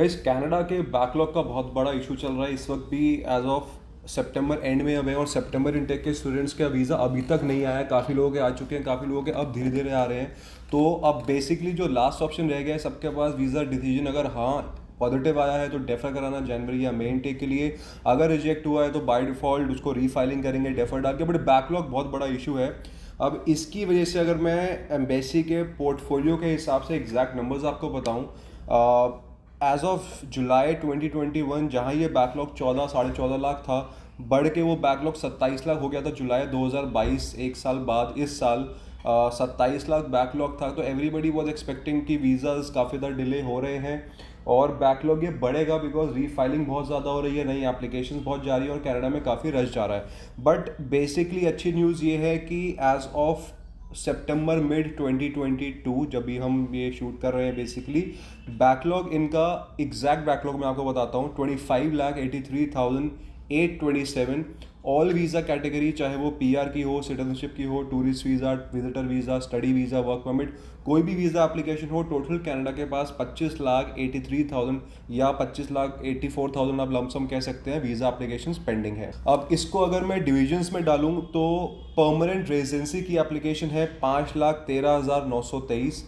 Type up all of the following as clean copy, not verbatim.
Guys Canada के backlog का बहुत बड़ा इशू चल रहा है इस वक्त भी। एज ऑफ सितंबर एंड में अब है और सितंबर इनटेक के स्टूडेंट्स का वीज़ा अभी तक नहीं आया है। काफ़ी लोगों के आ चुके हैं, काफ़ी लोगों के अब धीरे धीरे आ रहे हैं। तो अब बेसिकली जो लास्ट ऑप्शन रह गया है सबके पास वीज़ा डिसीजन, अगर हाँ पॉजिटिव आया है तो डेफर कराना जनवरी या मई इनटेक के लिए। अगर रिजेक्ट हुआ है तो बाय डिफ़ॉल्ट उसको रीफाइलिंग करेंगे डेफर डाल के। बट बैकलॉग बहुत बड़ा इशू है। अब इसकी वजह से अगर मैं एम्बेसी के पोर्टफोलियो के हिसाब से एग्जैक्ट नंबर्स आपको बताऊं, एज ऑफ जुलाई 2021 जहां ये बैकलॉग 14 साढ़े 14 लाख था, बढ़ के वो बैकलॉग 27 लाख हो गया था जुलाई 2022, एक साल बाद इस साल 27 लाख बैकलॉग था। तो एवरीबडी वॉज एक्सपेक्टिंग कि वीज़ाज काफ़ी ज़्यादा डिले हो रहे हैं और बैकलॉग ये बढ़ेगा बिकॉज रीफाइलिंग बहुत ज़्यादा हो रही है, नई एप्लीकेशन बहुत जा रही है और कनाडा में काफ़ी रश जा रहा है। बट बेसिकली अच्छी न्यूज़ ये है कि एज ऑफ सितंबर मिड 2022 जब भी हम ये शूट कर रहे हैं, बेसिकली बैकलॉग इनका एग्जैक्ट बैकलॉग मैं आपको बताता हूँ 25,83,827। ऑल वीज़ा कैटेगरी, चाहे वो पीआर की हो, सिटीजनशिप की हो, tourist visa, visitor visa, study visa, work permit, कोई भी वीज़ा एप्लीकेशन हो, टोटल कनाडा के पास 25,83,000 या 25,84,000 आप लमसम कह सकते हैं वीज़ा एप्लीकेशन पेंडिंग है। अब इसको अगर मैं डिविजन्स में डालूँ तो परमानेंट रेजिडेंसी की एप्लीकेशन है 5,13,923।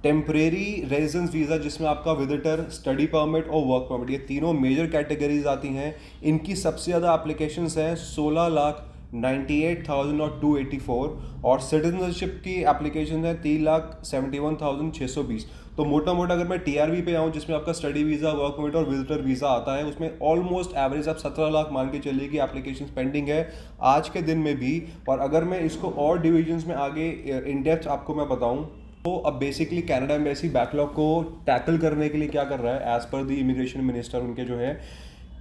टेम्परेरी रेजिडेंस वीज़ा जिसमें आपका विजिटर, स्टडी परमिट और वर्क परमिट, ये तीनों मेजर कैटेगरीज आती हैं, इनकी सबसे ज़्यादा एप्लीकेशंस हैं 16,98,284 और सिटीजनशिप की एप्लीकेशन है 3,71,620। तो मोटा मोटा अगर मैं टीआरवी पे आऊँ जिसमें आपका स्टडी वीज़ा, वर्क परमिट और विजिटर वीज़ा आता है, उसमें ऑलमोस्ट एवरेज आप 17 लाख मान के चलिए कि एप्लीकेशन पेंडिंग है आज के दिन में भी। और अगर मैं इसको और डिविजन्स में आगे इन डेप्थ आपको मैं बताऊँ तो अब बेसिकली कनाडा एम्बेसी बैकलॉग को टैकल करने के लिए क्या कर रहा है, as per the immigration minister उनके जो है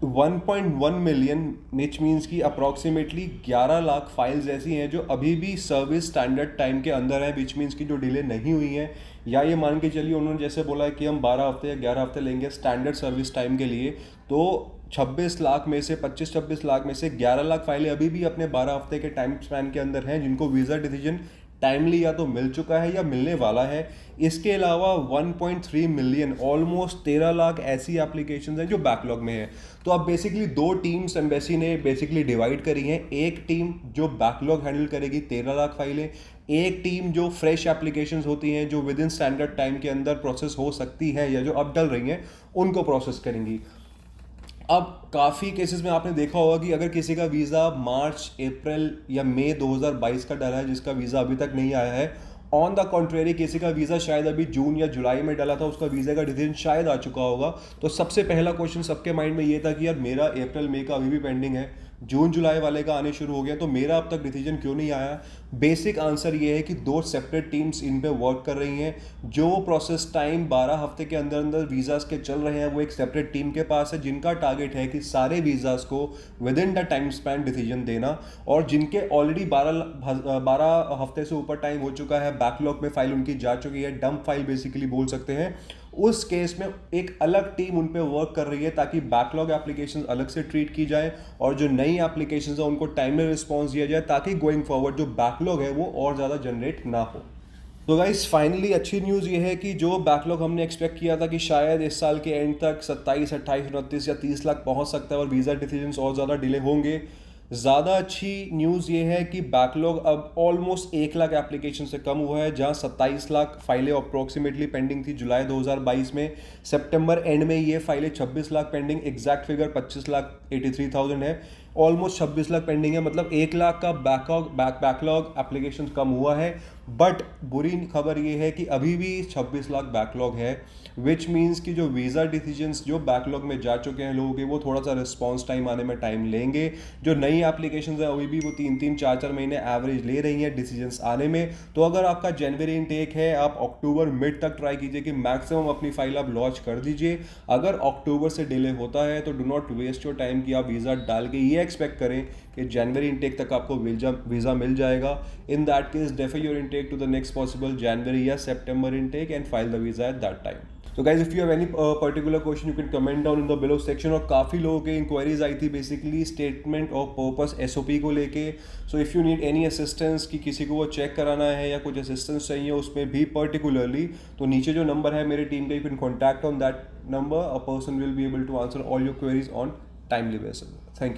1.1 मिलियन, विच मीन्स की अप्रॉक्सीमेटली 11 लाख फाइल्स ऐसी हैं जो अभी भी सर्विस स्टैंडर्ड टाइम के अंदर है, विच मीन्स की जो डिले नहीं हुई हैं। या ये मान के चलिए उन्होंने जैसे बोला है कि हम 12 हफ्ते या 11 हफ्ते लेंगे स्टैंडर्ड सर्विस टाइम के लिए, तो 26 लाख में से 25-26 लाख में से 11 लाख फाइलें अभी भी अपने 12 हफ्ते के टाइम स्पैन के अंदर हैं जिनको वीज़ा डिसीजन टाइमली या तो मिल चुका है या मिलने वाला है। इसके अलावा 1.3 मिलियन, ऑलमोस्ट 13 लाख ऐसी एप्लीकेशंस हैं जो बैकलॉग में है। तो अब बेसिकली दो टीम्स एम्बेसी ने बेसिकली डिवाइड करी हैं। एक टीम जो बैकलॉग हैंडल करेगी 13 लाख फाइलें, एक टीम जो फ्रेश एप्लीकेशंस होती हैं जो विद इन स्टैंडर्ड टाइम के अंदर प्रोसेस हो सकती है या जो अब डल रही हैं उनको प्रोसेस करेंगी। अब काफ़ी केसेस में आपने देखा होगा कि अगर किसी का वीज़ा मार्च, अप्रैल या मई 2022 का डला है जिसका वीज़ा अभी तक नहीं आया है, ऑन द कॉन्ट्रेरी किसी का वीज़ा शायद अभी जून या जुलाई में डला था, उसका वीज़ा का डिसीजन शायद आ चुका होगा। तो सबसे पहला क्वेश्चन सबके माइंड में ये था कि यार मेरा अप्रैल मई का अभी भी पेंडिंग है, जून जुलाई वाले का आने शुरू हो गया, तो मेरा अब तक डिसीजन क्यों नहीं आया। बेसिक आंसर ये है कि दो सेपरेट टीम्स इन पे वर्क कर रही हैं। जो प्रोसेस टाइम 12 हफ्ते के अंदर अंदर वीज़ाज़ के चल रहे हैं वो एक सेपरेट टीम के पास है जिनका टारगेट है कि सारे वीज़ाज़ को with in the time span decision देना। और जिनके ऑलरेडी 12 हफ्ते से ऊपर टाइम हो चुका है, बैकलॉग में फाइल उनकी जा चुकी है, डंप फाइल बेसिकली बोल सकते हैं, उस केस में एक अलग टीम उन पे वर्क कर रही है ताकि बैकलॉग एप्लीकेशंस अलग से ट्रीट की जाए और जो नई एप्लीकेशंस है उनको टाइमली रिस्पॉन्स दिया जाए ताकि गोइंग फॉरवर्ड जो बैकलॉग है वो और ज़्यादा जनरेट ना हो। तो गाइस फाइनली अच्छी न्यूज़ ये है कि जो बैकलॉग हमने एक्सपेक्ट किया था कि शायद इस साल के एंड तक 27, 28, 29 या 30 लाख पहुंच सकता है और वीज़ा डिसीजंस और ज़्यादा डिले होंगे, ज़्यादा अच्छी न्यूज़ ये है कि बैकलॉग अब ऑलमोस्ट 1 लाख एप्लीकेशन से कम हुआ है। जहां 27 लाख फाइलें अप्रॉक्सीमेटली पेंडिंग थी जुलाई 2022 में, सितंबर एंड में ये फाइलें 26 लाख पेंडिंग, एग्जैक्ट फिगर 25,83,000 है, ऑलमोस्ट 26 लाख पेंडिंग है। मतलब 1 लाख का बैकलॉग एप्लीकेशन कम हुआ है। बट बुरी खबर ये है कि अभी भी 26 लाख बैकलॉग है, विच मीन्स कि जो वीज़ा डिसीजंस जो बैकलॉग में जा चुके हैं लोगों के, वो थोड़ा सा रिस्पॉन्स टाइम आने में टाइम लेंगे। जो नई एप्लीकेशंस हैं अभी भी वो 3-3, 4-4 महीने एवरेज ले रही हैं डिसीजंस आने में। तो अगर आपका जनवरी इनटेक है, आप अक्टूबर मिड तक ट्राई कीजिए कि मैक्सिमम अपनी फाइल आप लॉन्च कर दीजिए। अगर अक्टूबर से डिले होता है तो do not waste your time कि आप वीज़ा डाल के ये एक्सपेक्ट करें कि जनवरी इनटेक तक आपको वीज़ा मिल जाएगा। In that case defer your intake to the next possible January या September intake and file the visa at that time. तो guys if you have any particular question you can comment down in the below section. और काफ़ी लोगों के inquiries आई थी basically statement of purpose SOP को लेके। So if you need any assistance कि किसी को वो चेक कराना है या कुछ असिस्टेंस चाहिए उसमें भी पर्टिकुलरली, तो नीचे जो नंबर है मेरी टीम का, you can contact on that number. A person will be able to answer all your queries on timely basis. Thank you.